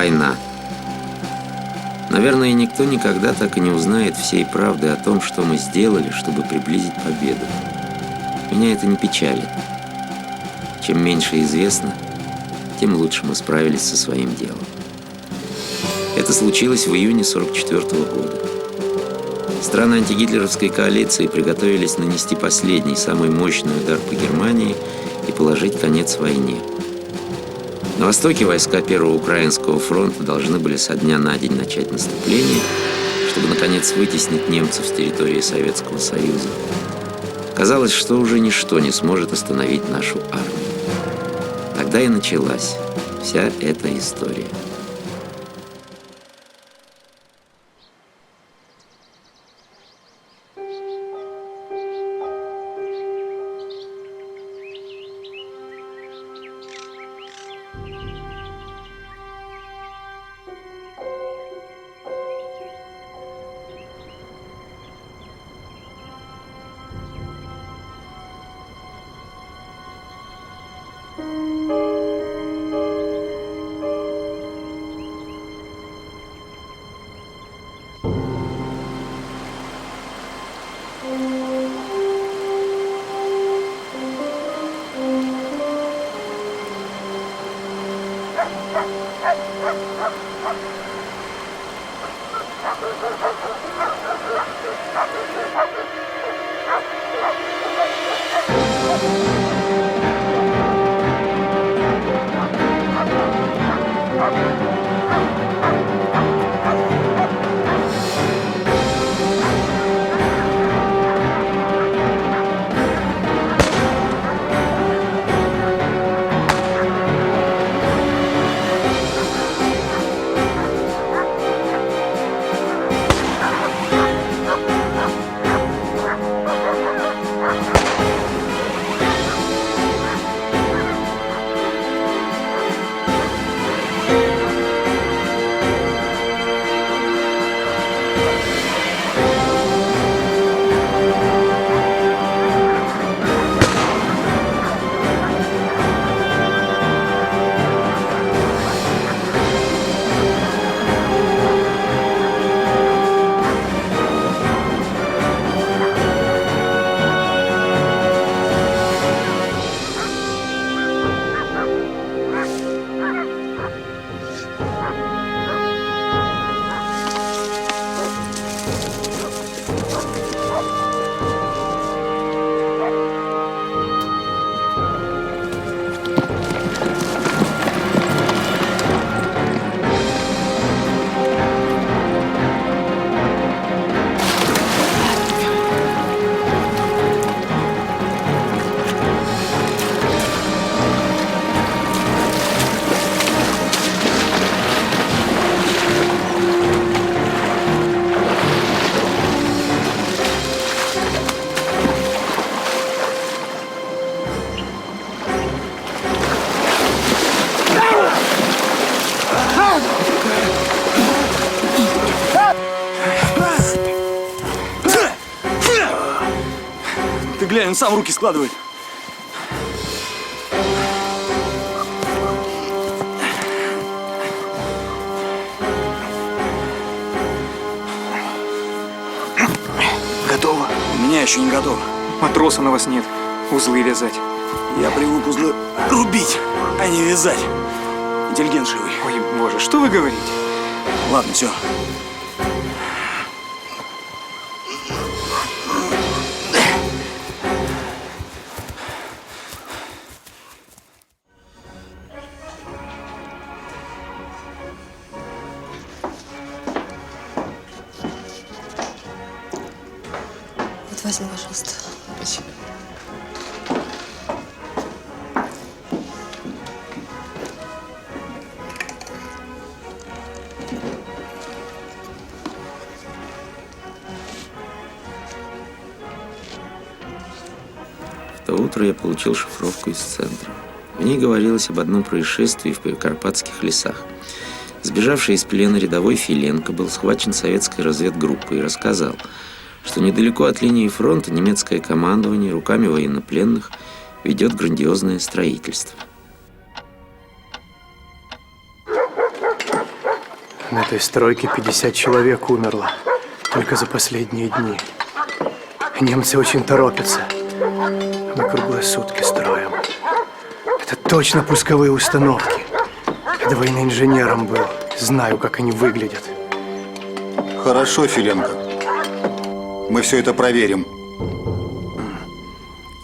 война. Наверное, никто никогда так и не узнает всей правды о том, что мы сделали, чтобы приблизить победу. Меня это не печалит. Чем меньше известно, тем лучше мы справились со своим делом. Это случилось в июне 1944 года. Страны антигитлеровской коалиции приготовились нанести последний, самый мощный удар по Германии и положить конец войне. На востоке войска Первого Украинского фронта должны были со дня на день начать наступление, чтобы, наконец, вытеснить немцев с территории Советского Союза. Казалось, что уже ничто не сможет остановить нашу армию. Тогда и началась вся эта история. Глянь, он сам руки складывает. Готово? У меня еще не готово. Матроса на вас нет. Узлы вязать. Я привык узлы рубить, а не вязать. Интеллигент живый. Ой, боже, что вы говорите? Ладно, все. Возьми, пожалуйста. Спасибо. В то утро я получил шифровку из центра. В ней говорилось об одном происшествии в Карпатских лесах. Сбежавший из плена рядовой Филенко был схвачен советской разведгруппой и рассказал, что недалеко от линии фронта немецкое командование руками военнопленных ведет грандиозное строительство. На этой стройке 50 человек умерло только за последние дни. Немцы очень торопятся. Мы круглые сутки строим. Это точно пусковые установки. Я до войны инженером был. Знаю, как они выглядят. Хорошо, Филенко. Мы все это проверим.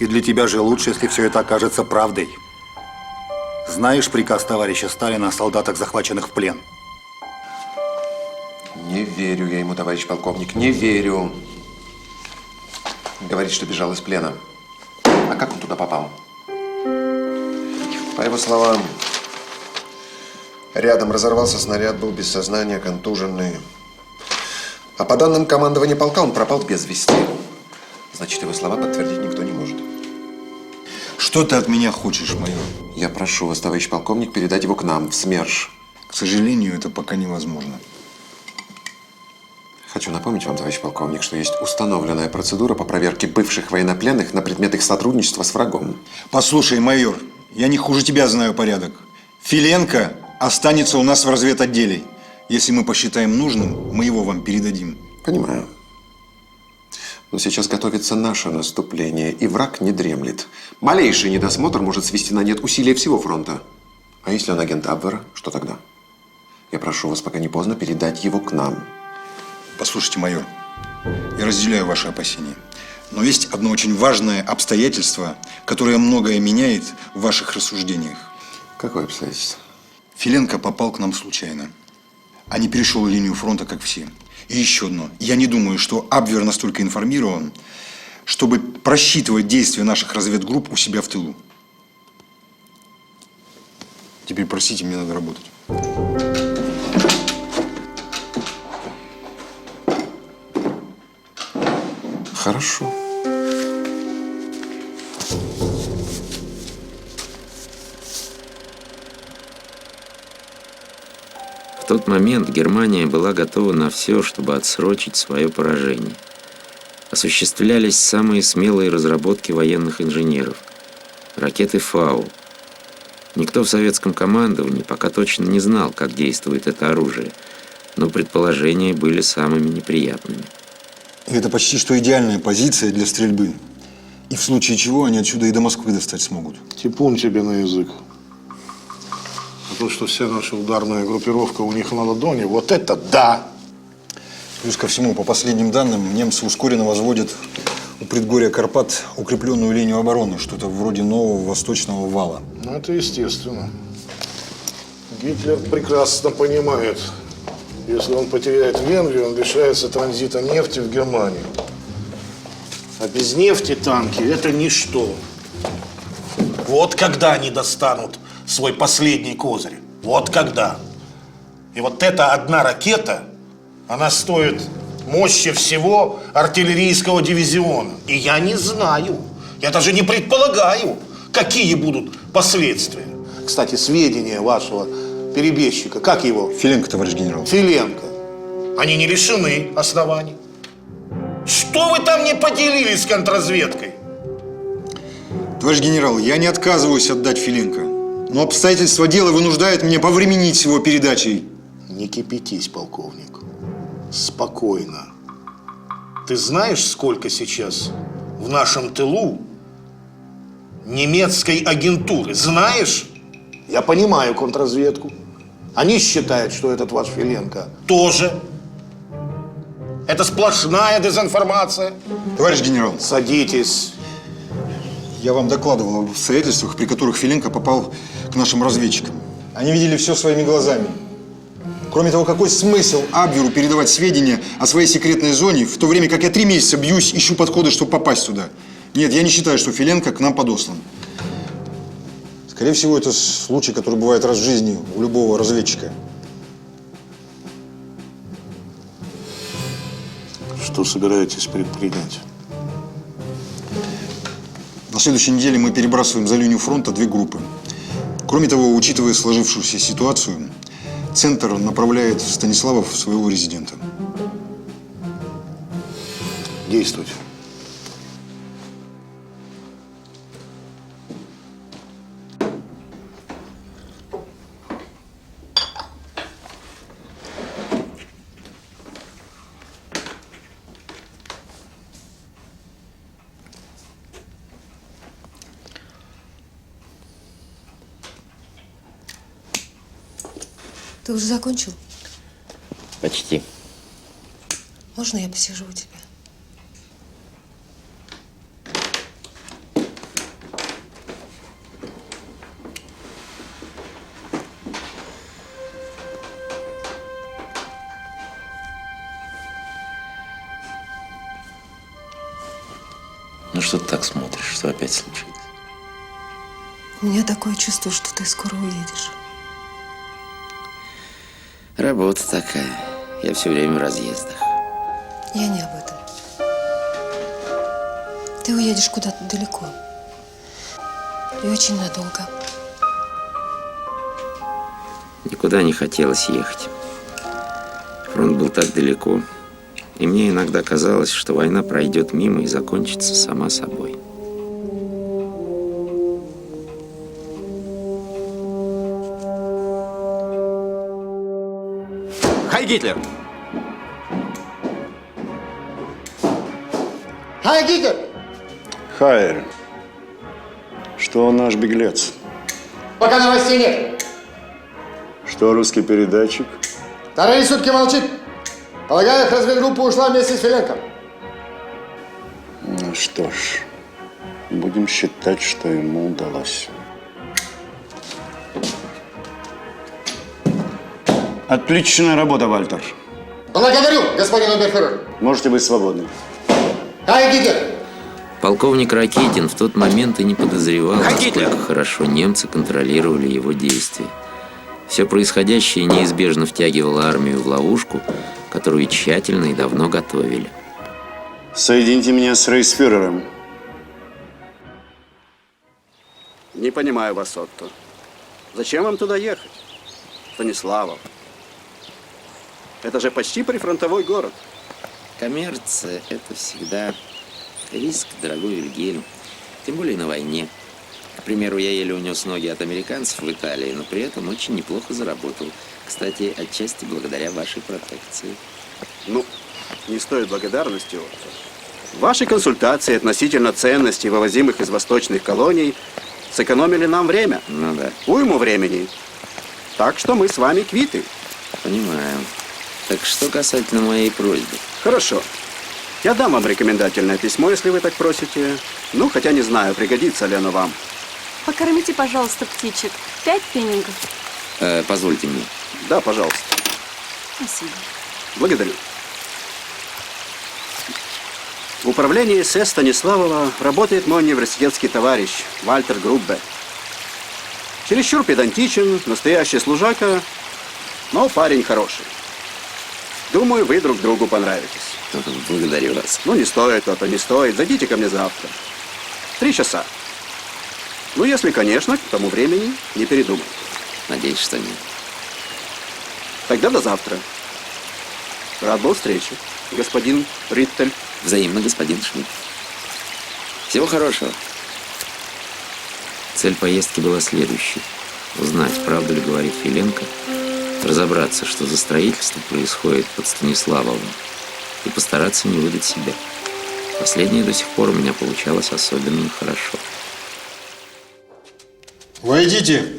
И для тебя же лучше, если все это окажется правдой. Знаешь приказ товарища Сталина о солдатах, захваченных в плен? Не верю я ему, товарищ полковник, не верю. Говорит, что бежал из плена. А как он туда попал? По его словам, рядом разорвался снаряд, был без сознания, контуженный. А по данным командования полка, он пропал без вести. Значит, его слова подтвердить никто не может. Что ты от меня хочешь, майор? Я прошу вас, товарищ полковник, передать его к нам, в СМЕРШ. К сожалению, это пока невозможно. Хочу напомнить вам, товарищ полковник, что есть установленная процедура по проверке бывших военнопленных на предмет их сотрудничества с врагом. Послушай, майор, я не хуже тебя знаю порядок. Филенко останется у нас в разведотделе. Если мы посчитаем нужным, мы его вам передадим. Понимаю. Но сейчас готовится наше наступление, и враг не дремлет. Малейший недосмотр может свести на нет усилия всего фронта. А если он агент Абвера, что тогда? Я прошу вас, пока не поздно, передать его к нам. Послушайте, майор, я разделяю ваши опасения. Но есть одно очень важное обстоятельство, которое многое меняет в ваших рассуждениях. Какое обстоятельство? Филенко попал к нам случайно, а не перешел линию фронта, как все. И еще одно. Я не думаю, что Абвер настолько информирован, чтобы просчитывать действия наших разведгрупп у себя в тылу. Теперь, простите, мне надо работать. Хорошо. В тот момент Германия была готова на все, чтобы отсрочить свое поражение. Осуществлялись самые смелые разработки военных инженеров. Ракеты «Фау». Никто в советском командовании пока точно не знал, как действует это оружие, но предположения были самыми неприятными. Это почти что идеальная позиция для стрельбы. И в случае чего они отсюда и до Москвы достать смогут. Типун тебе на язык. А то, что вся наша ударная группировка у них на ладони, вот это да! Плюс ко всему, по последним данным, немцы ускоренно возводят у предгорья Карпат укрепленную линию обороны, что-то вроде нового восточного вала. Ну, это естественно. Гитлер прекрасно понимает, если он потеряет Венгрию, он лишается транзита нефти в Германию. А без нефти танки – это ничто. Вот когда они достанут свой последний козырь. Вот когда. И вот эта одна ракета, она стоит мощи всего артиллерийского дивизиона. И я не знаю, я даже не предполагаю, какие будут последствия. Кстати, сведения вашего перебежчика, как его? Филенко, товарищ генерал. Филенко. Они не лишены оснований. Что вы там не поделились с контрразведкой? Товарищ генерал, я не отказываюсь отдать Филенко. Но обстоятельства дела вынуждают меня повременить с его передачей. Не кипятись, полковник. Спокойно. Ты знаешь, сколько сейчас в нашем тылу немецкой агентуры? Знаешь? Я понимаю контрразведку. Они считают, что этот ваш Филенко тоже. Это сплошная дезинформация. Товарищ генерал, Садитесь. я вам докладывал об обстоятельствах, при которых Филенко попал к нашим разведчикам. Они видели все своими глазами. Кроме того, какой смысл Абверу передавать сведения о своей секретной зоне, в то время как я 3 месяца бьюсь, ищу подходы, чтобы попасть туда? Нет, я не считаю, что Филенко к нам подослан. Скорее всего, это случай, который бывает раз в жизни у любого разведчика. Что собираетесь предпринять? На следующей неделе мы перебрасываем за линию фронта 2 группы. Кроме того, учитывая сложившуюся ситуацию, Центр направляет в Станиславов своего резидента. Действуйте. Ты уже закончил? Почти. Можно я посижу у тебя? Ну что ты так смотришь? Что опять случилось? У меня такое чувство, что ты скоро уедешь. Работа такая. Я все время в разъездах. Я не об этом. Ты уедешь куда-то далеко. И очень надолго. Никуда не хотелось ехать. Фронт был так далеко. И мне иногда казалось, что война пройдет мимо и закончится сама собой. Хай Гитлер! Хай, Гитлер! Хайер, что наш беглец? Пока новостей нет. Что русский передатчик? Вторые сутки молчит. Полагаю, их разведгруппа ушла вместе с Филенко. Ну что ж, будем считать, что ему удалось. Отличная работа, Вальтер. Благодарю, господин оберфюрер. Можете быть свободны. Хай, Гитлер! Полковник Ракитин в тот момент и не подозревал, насколько хорошо немцы контролировали его действия. Все происходящее неизбежно втягивало армию в ловушку, которую тщательно и давно готовили. Соедините меня с рейхсфюрером. Не понимаю вас, Отто. Зачем вам туда ехать? Станиславов. Это же почти прифронтовой город. Коммерция – это всегда риск, дорогой Вильгельм. Тем более на войне. К примеру, я еле унес ноги от американцев в Италии, но при этом очень неплохо заработал. Кстати, отчасти благодаря вашей протекции. Ну, не стоит благодарности, Отто. Ваши консультации относительно ценностей, вывозимых из восточных колоний, сэкономили нам время. Ну да. Уйму времени. Так что мы с вами квиты. Понимаю. Так что касательно моей просьбы? Хорошо. Я дам вам рекомендательное письмо, если вы так просите. Ну, хотя не знаю, пригодится ли оно вам. Покормите, пожалуйста, птичек. 5 пфенигов. Позвольте мне. Да, пожалуйста. Спасибо. Благодарю. В управлении СС Станиславова работает мой университетский товарищ Вальтер Груббе. Чересчур педантичен, настоящий служака, но парень хороший. Думаю, вы друг другу понравитесь. Благодарю вас. Ну, не стоит, а то не стоит. Зайдите ко мне завтра. 3 часа. Ну, если, конечно, к тому времени не передумаете. Надеюсь, что нет. Тогда до завтра. Рад был встрече, господин Риттель. Взаимно, господин Шмидт. Всего хорошего. Цель поездки была следующей. Узнать, правду ли говорит Филенко, разобраться, что за строительство происходит под Станиславовым, и постараться не выдать себя. Последнее до сих пор у меня получалось особенно хорошо. Войдите.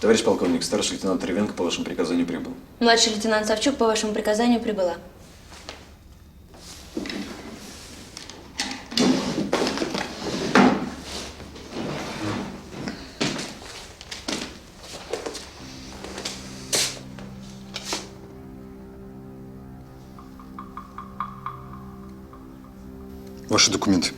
Товарищ полковник, старший лейтенант Ревенко по вашему приказанию прибыл. Младший лейтенант Савчук по вашему приказанию прибыла. Ваши документы.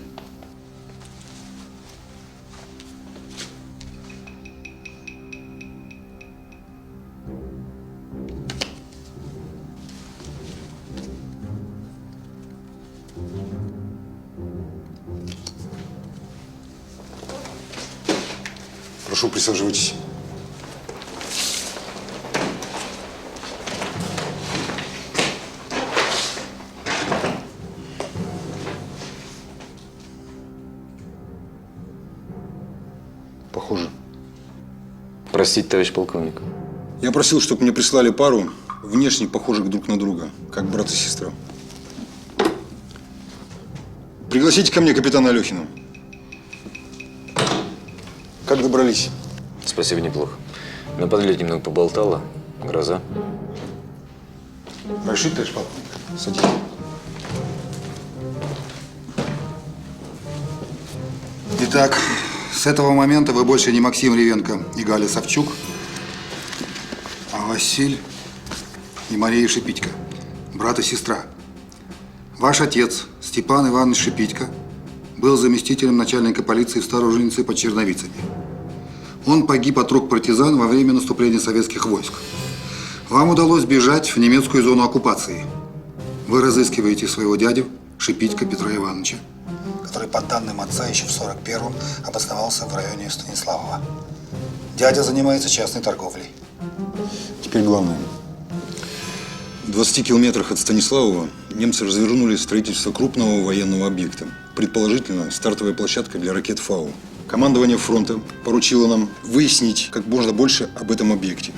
Прошу, присаживайтесь. Похоже. Простите, товарищ полковник. Я просил, чтобы мне прислали пару внешне похожих друг на друга, как брат и сестра. Пригласите ко мне капитана Алехина. Как добрались? Спасибо, неплохо. На подлете немного поболтала. Гроза. Большой товарищ полковник. Садись. Итак, с этого момента вы больше не Максим Ревенко и Галя Савчук, а Василь и Мария Шипитько, брат и сестра. Ваш отец, Степан Иванович Шипитько, был заместителем начальника полиции в Старой Ужинице под Черновицами. Он погиб от рук партизан во время наступления советских войск. Вам удалось бежать в немецкую зону оккупации. Вы разыскиваете своего дядю Шипитько Петра Ивановича, который, по данным отца, еще в 41-м обосновался в районе Станиславова. Дядя занимается частной торговлей. Теперь главное. В 20 километрах от Станиславова немцы развернули строительство крупного военного объекта. Предположительно, стартовая площадка для ракет «Фау». Командование фронта поручило нам выяснить как можно больше об этом объекте.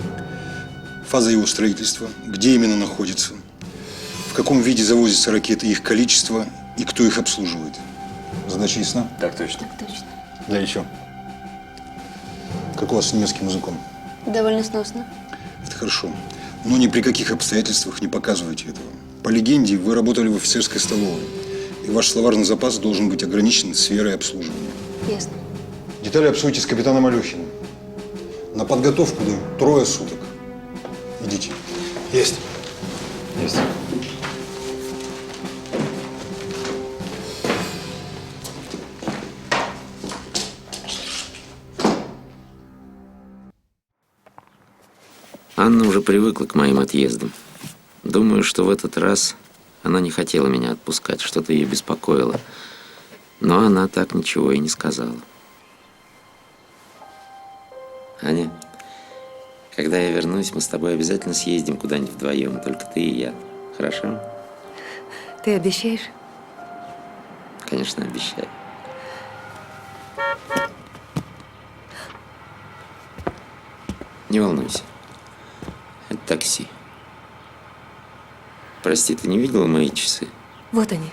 Фаза его строительства, где именно находится, в каком виде завозятся ракеты, их количество и кто их обслуживает. Задача ясна? Так точно. Так точно. Да, еще. Как у вас с немецким языком? Довольно сносно. Это хорошо. Но ни при каких обстоятельствах не показывайте этого. По легенде, вы работали в офицерской столовой, и ваш словарный запас должен быть ограничен сферой обслуживания. Ясно. Детали обсудите с капитаном Алехиным. На подготовку 3 суток. Идите. Есть. Есть. Анна уже привыкла к моим отъездам. Думаю, что в этот раз она не хотела меня отпускать, что-то ее беспокоило. Но она так ничего и не сказала. Аня, когда я вернусь, мы с тобой обязательно съездим куда-нибудь вдвоем, только ты и я. Хорошо? Ты обещаешь? Конечно, обещаю. Не волнуйся. Это такси. Прости, ты не видела мои часы? Вот они.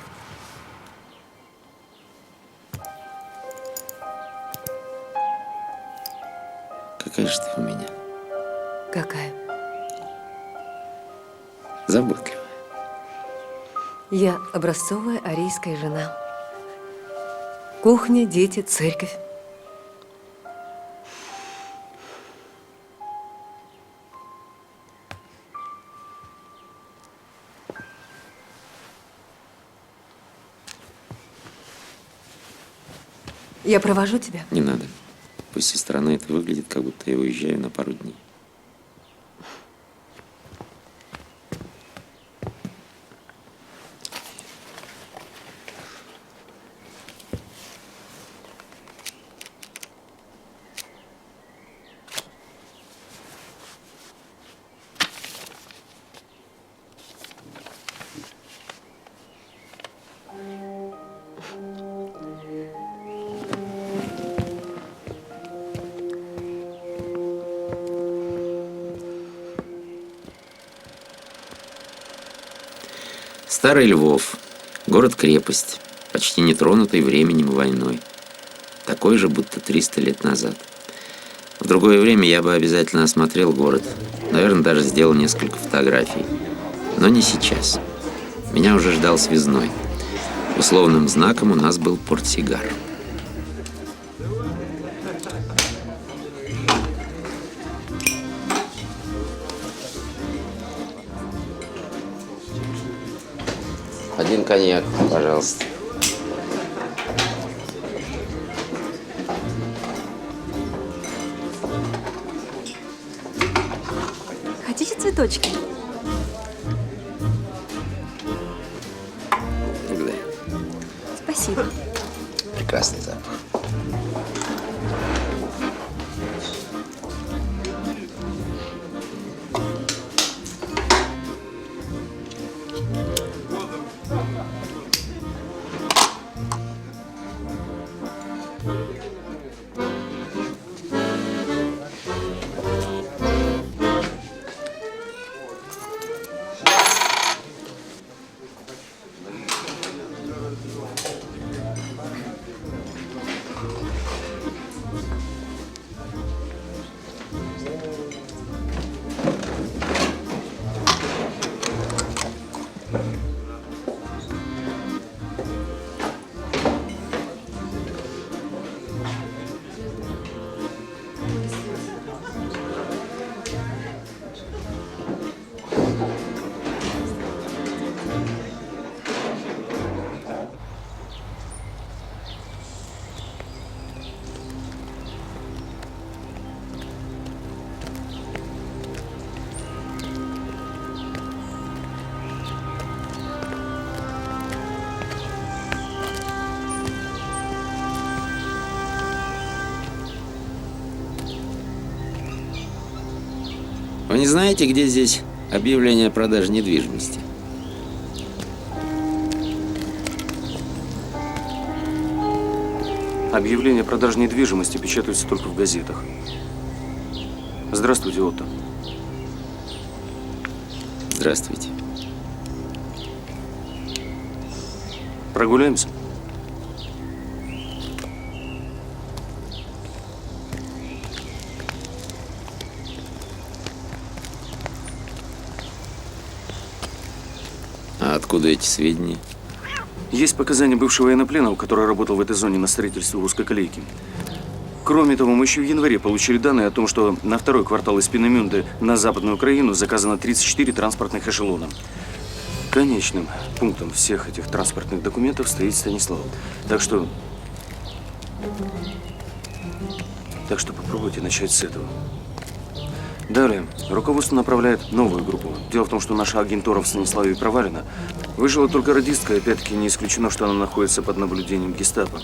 Какая же ты у меня Какая? заботливая. Я образцовая арийская жена. Кухня, дети, церковь. Я провожу тебя. Не надо. Пусть со стороны это выглядит, как будто я уезжаю на пару дней. Старый Львов. Город-крепость, почти не тронутый временем и войной. Такой же, будто 300 лет назад. В другое время я бы обязательно осмотрел город. Наверное, даже сделал несколько фотографий. Но не сейчас. Меня уже ждал связной. Условным знаком у нас был портсигар. Один коньяк, пожалуйста. Хотите цветочки? Благодарю. Спасибо. Прекрасный запах. не знаете, где здесь объявление о продаже недвижимости? Объявления о продаже недвижимости печатаются только в газетах. Здравствуйте, Отто. Здравствуйте. Прогуляемся? А откуда эти сведения? Есть показания бывшего военнопленного, который работал в этой зоне на строительстве узкоколейки. Кроме того, мы еще в январе получили данные о том, что на второй квартал из Пинемюнде на Западную Украину заказано 34 транспортных эшелона. Конечным пунктом всех этих транспортных документов стоит Станислав. Так что попробуйте начать с этого. Далее, руководство направляет новую группу. Дело в том, что наша агентура в Станиславе провалена. Выжила только радистка, и опять-таки не исключено, что она находится под наблюдением гестапо.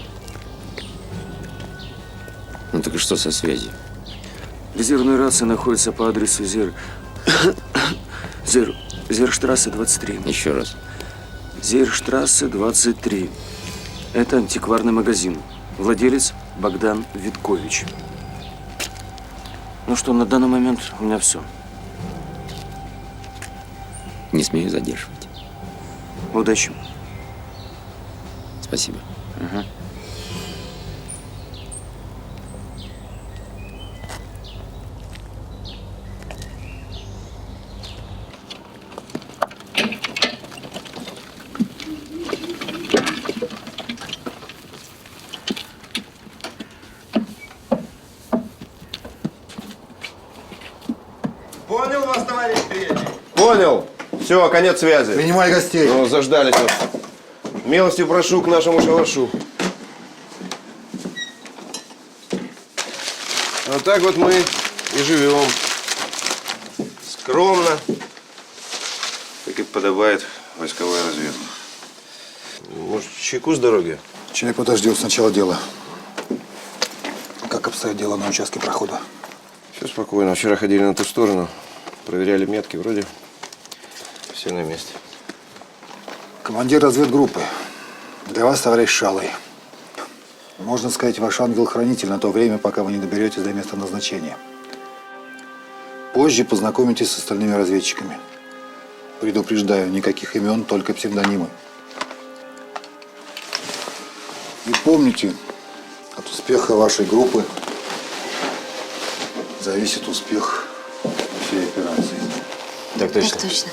Ну так и что со связью? Резервная рация находится по адресу Зерштрассе 23. Еще раз. Зерштрассе 23. Это антикварный магазин. Владелец Богдан Виткович. Ну что, на данный момент у меня все. Не смею задерживать. Удачи. Спасибо. Угу. Понял вас, товарищ Третий? Понял. Все, конец связи. Принимай гостей. Ну, заждались вас. Милостью прошу к нашему шалашу. Вот так вот мы и живем. Скромно, как и подобает войсковой разведке. Может, чайку с дороги? Чай подождет, сначала дело. Как обстоит дело на участке прохода? Все спокойно. Вчера ходили на ту сторону, проверяли метки. Вроде все на месте. Командир разведгруппы. Для вас, товарищ Шалый. Можно сказать, ваш ангел-хранитель на то время, пока вы не доберетесь до места назначения. Позже познакомитесь с остальными разведчиками. Предупреждаю, никаких имен, только псевдонимы. И помните, от успеха вашей группы зависит успех всей операции. Так точно. Так точно.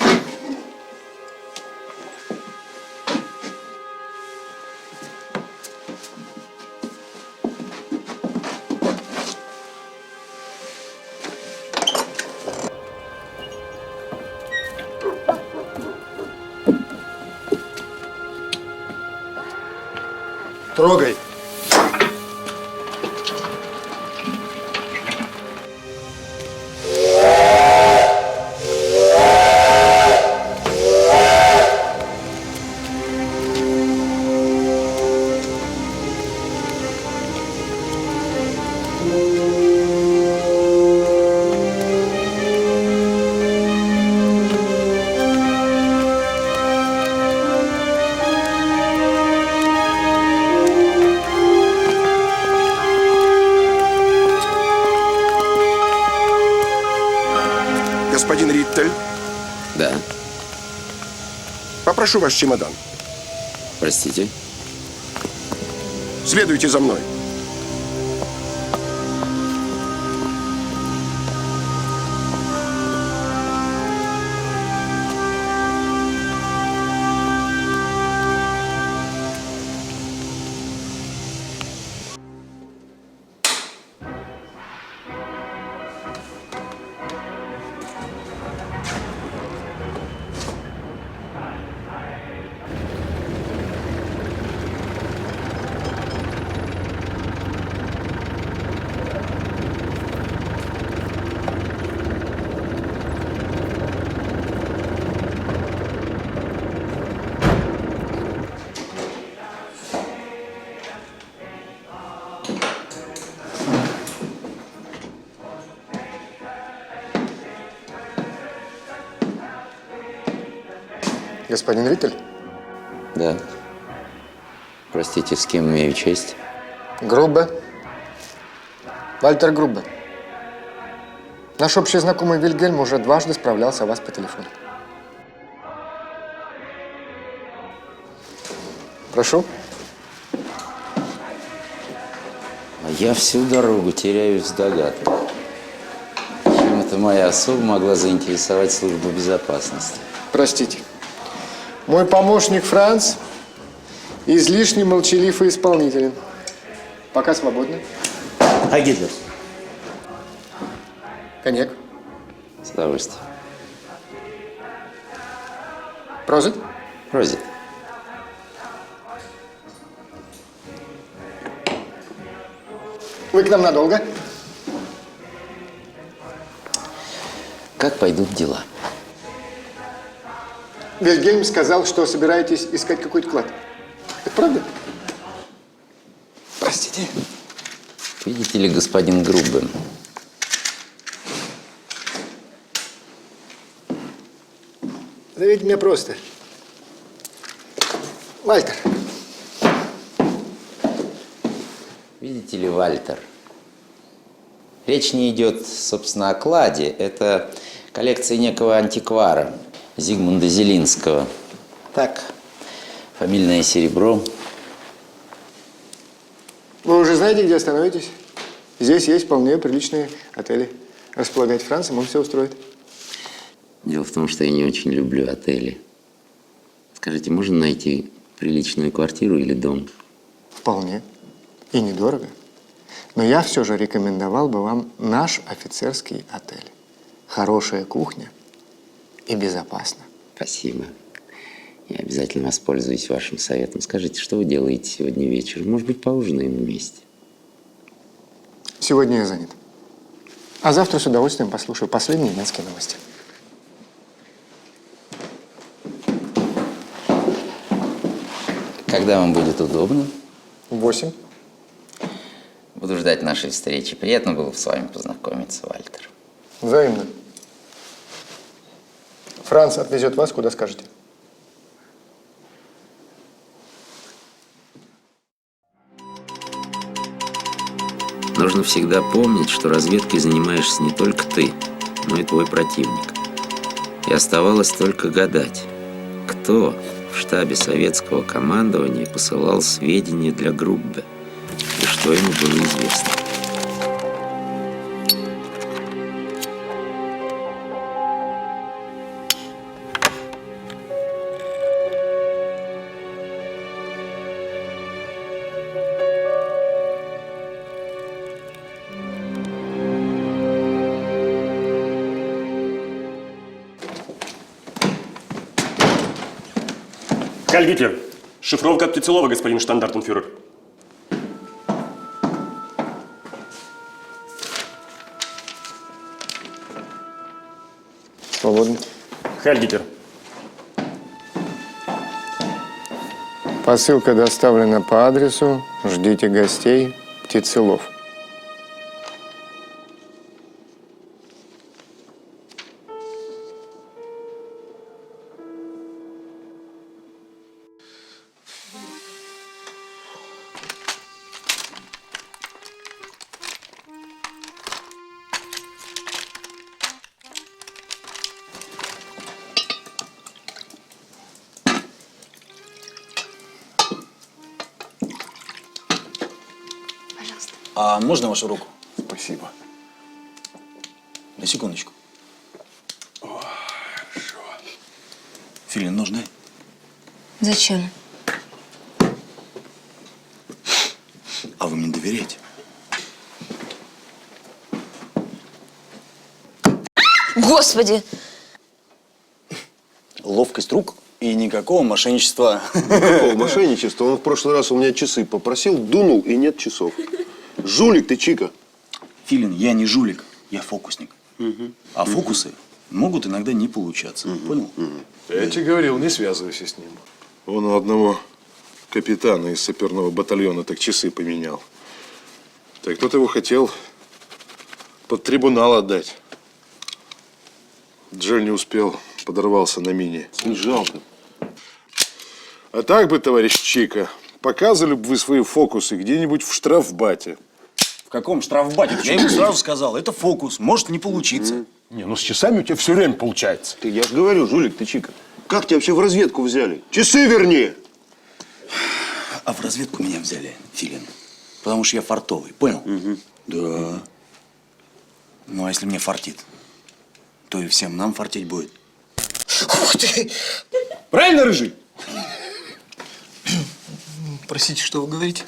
Трогай. Господин Риттель, Да. попрошу ваш чемодан. Простите. Следуйте за мной. Господин Виттель? Да. Простите, с кем имею честь? Груббе. Вальтер Груббе. Наш общий знакомый Вильгельм уже дважды справлялся о вас по телефону. Прошу. А я всю дорогу теряюсь в догадках. Чем эта моя особа могла заинтересовать службу безопасности? Простите. Мой помощник Франц излишне молчалив и исполнителен. Пока свободны. А Гитлер? Коньяк. С удовольствием. Прозит? Прозит. Вы к нам надолго? Как пойдут дела? Вильгельм сказал, что собираетесь искать какой-то клад. Это правда? Простите. Видите ли, господин Груббе, зовите меня просто. Вальтер. видите ли, Вальтер, речь не идет, собственно, о кладе. Это коллекция некого антиквара Зигмунда Зелинского. Так, фамильное серебро. Вы уже знаете, где остановитесь? Здесь есть вполне приличные отели. Располагайте Францем, он все устроит. Дело в том, что я не очень люблю отели. Скажите, можно найти приличную квартиру или дом? Вполне. И недорого. Но я все же рекомендовал бы вам наш офицерский отель. Хорошая кухня и безопасно. Спасибо. Я обязательно воспользуюсь вашим советом. Скажите, что вы делаете сегодня вечером? Может быть, поужинаем вместе? Сегодня я занят. А завтра с удовольствием послушаю последние немецкие новости. Когда вам будет удобно? 8. Буду ждать нашей встречи. Приятно было с вами познакомиться, Вальтер. Взаимно. Франц отвезет вас, куда скажете. Нужно всегда помнить, что разведкой занимаешься не только ты, но и твой противник. И оставалось только гадать, кто в штабе советского командования посылал сведения для Груббе и что ему было известно. Хайль Гитлер. Шифровка от Птицелова, господин штандартенфюрер. Свободно. Хайль Гитлер. Посылка доставлена по адресу. Ждите гостей. Птицелов. А можно вашу руку? Спасибо. На секундочку. О, хорошо. Филин, нужны? Зачем? А вы мне доверяете? Господи! Ловкость рук и никакого мошенничества. Никакого мошенничества. Он в прошлый раз у меня часы попросил, дунул, и нет часов. Жулик ты, Чика. Филин, я не жулик, я фокусник. А фокусы могут иногда не получаться. Понял? Я тебе говорил, не связывайся с ним. Он у одного капитана из саперного батальона так часы поменял. Так тот его хотел под трибунал отдать. Джель не успел, подорвался на мине. Не жалко. А так бы, товарищ Чика, показывали бы вы свои фокусы где-нибудь в штрафбате. В каком штрафбате? Я ему сразу сказал, это фокус, может не получиться. Не, ну с часами у тебя все время получается. Я же говорю, жулик ты, Чика. Как тебя вообще в разведку взяли? Часы верни! А в разведку меня взяли, Филин. Потому что я фартовый, понял? Да. Ну, а если мне фартит, то и всем нам фартить будет. Ух ты! Правильно, Рыжий? Простите, что вы говорите?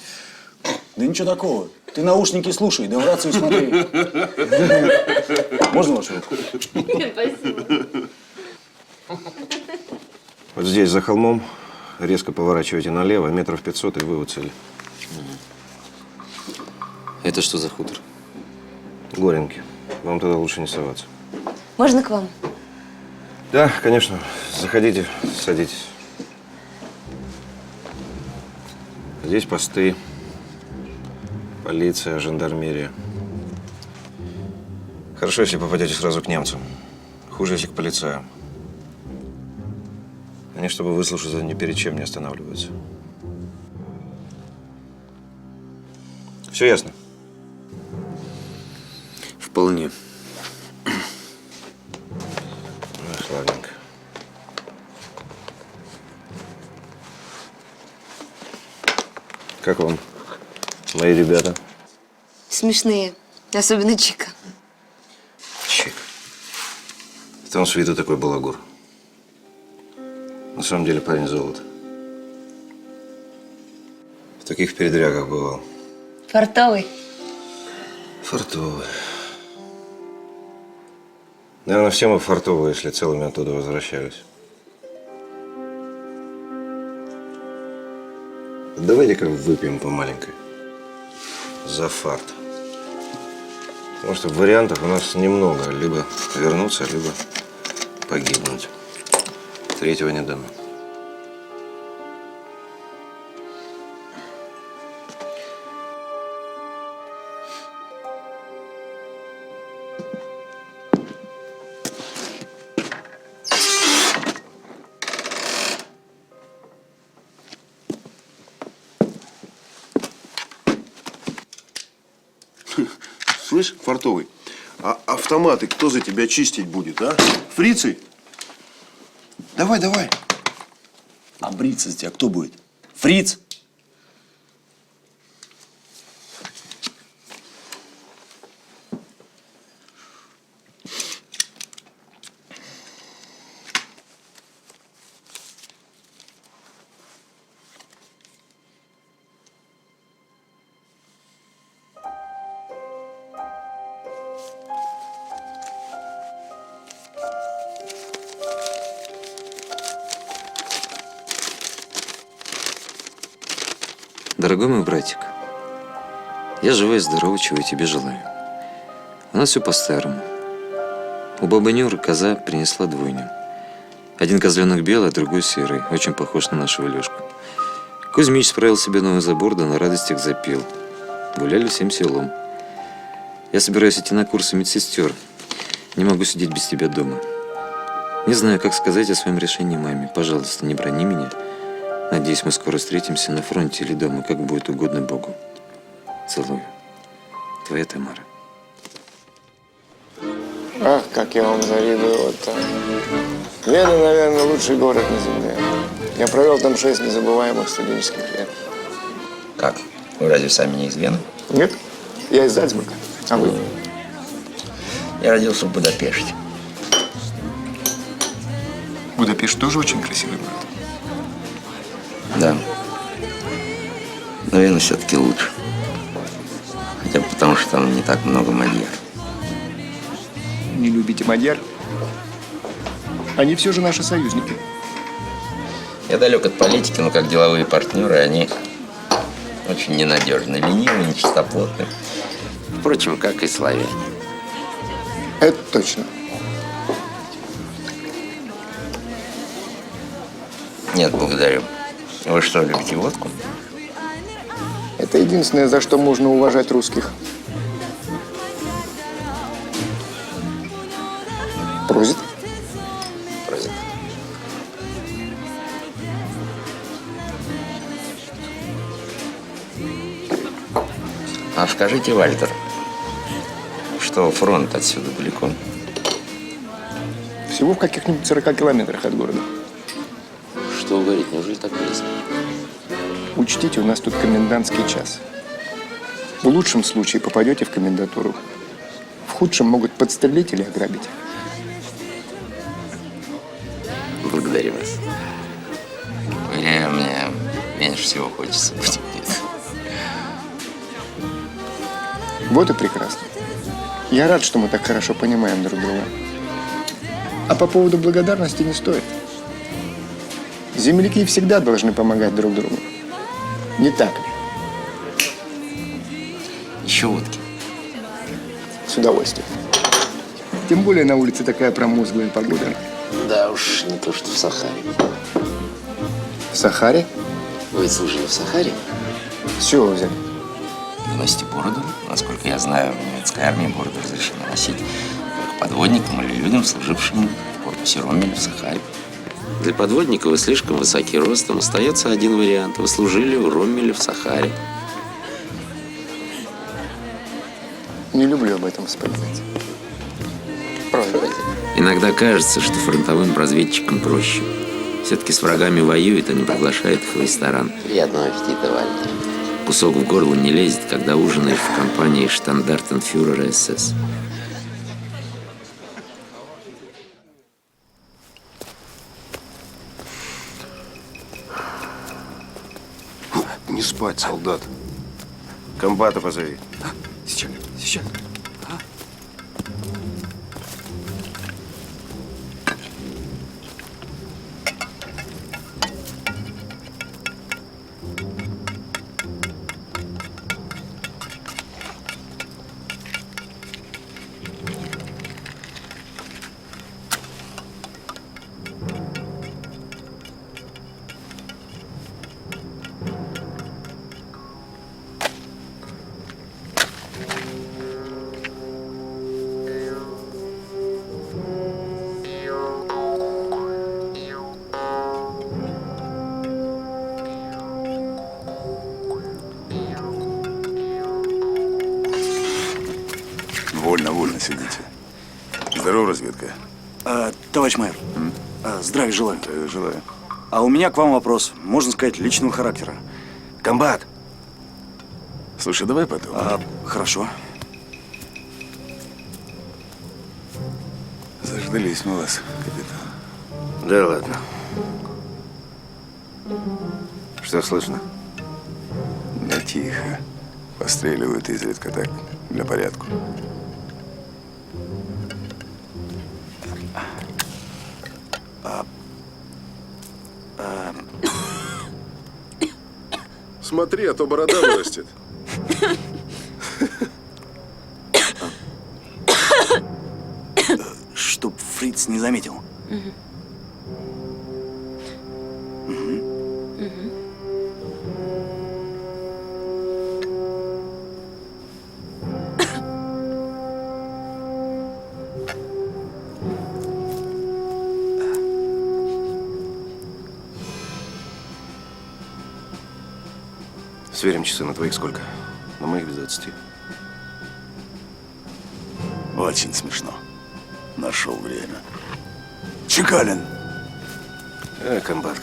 Да ничего такого. Ты наушники слушай, да в рацию смотри. Можно вашу руку? Спасибо. Вот здесь, за холмом, резко поворачивайте налево, метров 500, и вы у цели. Это что за хутор? Горенки. Вам туда лучше не соваться. Можно к вам? Да, конечно. Заходите, садитесь. Здесь посты. Полиция, жандармерия. Хорошо, если попадете сразу к немцам. Хуже, если к полицаям. Они, чтобы выслушаться, ни перед чем не останавливаются. Все ясно? Вполне. Ну, славненько. Как вам, мои ребята? Смешные. Особенно Чика. Чик. Это он с виду такой балагур. На самом деле парень золото. В таких передрягах бывал. Фартовый. Фартовый. Наверное, все мы фартовые, если целыми оттуда возвращались. Давайте-ка выпьем по маленькой. За фарт. Потому что вариантов у нас немного. Либо вернуться, либо погибнуть. Третьего не дано. Слышь, фартовый, а автоматы кто за тебя чистить будет, а? Фрицы? Давай, давай. А бриться за тебя кто будет? Фриц? Дорогой мой братик, я живой и здоровый, чего я тебе желаю. У нас все по-старому. У бабы Нюры коза принесла двойню. Один козленок белый, а другой серый, очень похож на нашего Лешку. Кузьмич справил себе новый забор, да на радостях запел. Гуляли всем селом. Я собираюсь идти на курсы медсестер. Не могу сидеть без тебя дома. Не знаю, как сказать о своем решении маме. Пожалуйста, не брони меня. Надеюсь, мы скоро встретимся на фронте или дома, как будет угодно Богу. Целую. Твоя Тамара. Ах, как я вам завидую вот там. Вена, наверное, лучший город на земле. Я провел там 6 незабываемых студенческих лет. Как? Вы разве сами не из Вены? Нет, я из Зальцбурга. А вы? Я родился в Будапеште. Будапешт тоже очень красивый город. Да. Но Вена все-таки лучше. Хотя бы потому, что там не так много мадьяр. Не любите мадьяр? Они все же наши союзники. Я далек от политики, но как деловые партнеры они очень ненадежны, ленивы, нечистоплотны. Впрочем, как и славяне. Это точно. Нет, благодарю. Вы что, любите водку? Это единственное, за что можно уважать русских. Прозит? Прозит. А скажите, Вальтер, что фронт отсюда далеко? Всего в каких-нибудь 40 километрах от города. Что вы говорите, неужели так близко? Учтите, у нас тут комендантский час. В лучшем случае попадете в комендатуру. В худшем могут подстрелить или ограбить. Благодарю вас. Уверяю, мне меньше всего хочется быть. Вот и прекрасно. Я рад, что мы так хорошо понимаем друг друга. А по поводу благодарности не стоит. Земляки всегда должны помогать друг другу. Не так ли? Еще водки. С удовольствием. Тем более на улице такая промозглая погода. Да уж, не то что в Сахаре. В Сахаре? Вы служили в Сахаре? С чего вы взяли? Вы носите бороду. Насколько я знаю, в немецкой армии бороду разрешено носить только подводникам или людям, служившим в корпусе Роммеля в Сахаре. Для подводника вы слишком высоки ростом. Остается один вариант. Вы служили у Роммеля в Сахаре. Не люблю об этом вспоминать. Иногда кажется, что фронтовым разведчикам проще. Все-таки с врагами воюют, а не приглашают их в ресторан. Приятного аппетита, Вальтер. Кусок в горло не лезет, когда ужинаешь в компании штандартенфюрера СС. Не спать, солдат. Комбата позови. Сейчас, сейчас. Вольно сидите. Здорово, разведка. Товарищ майор, здравия желаю. Желаю. А у меня к вам вопрос, можно сказать, личного характера. Комбат! Слушай, давай потом. Хорошо. Заждались мы вас, капитан. Да ладно. Что слышно? Да тихо. Постреливают изредка так, для порядка. Смотри, а то борода вырастет. Чтоб фриц не заметил. Сверим часы. На твоих сколько? На моих без 20. Очень смешно. Нашел время. Чекалин! Комбат.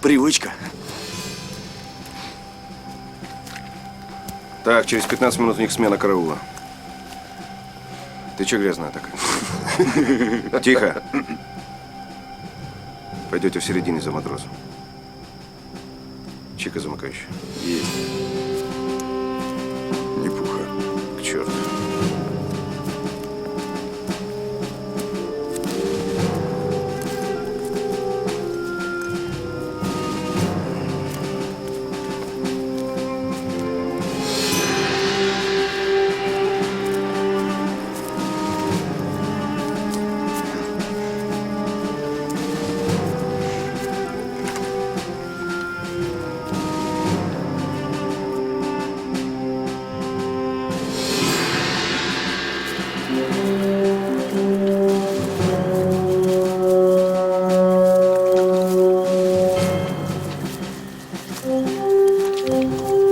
Привычка. Так, через 15 минут у них смена караула. Ты че грязная такая? Тихо. Пойдете в середине за матросом. Чика замыкающий. Есть. Не пуха. К черту.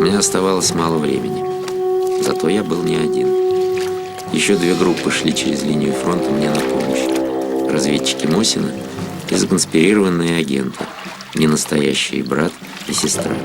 Мне оставалось мало времени. Зато я был не один. Еще 2 группы шли через линию фронта мне на помощь. Разведчики Мосина и законспирированные агенты, ненастоящие брат и сестра.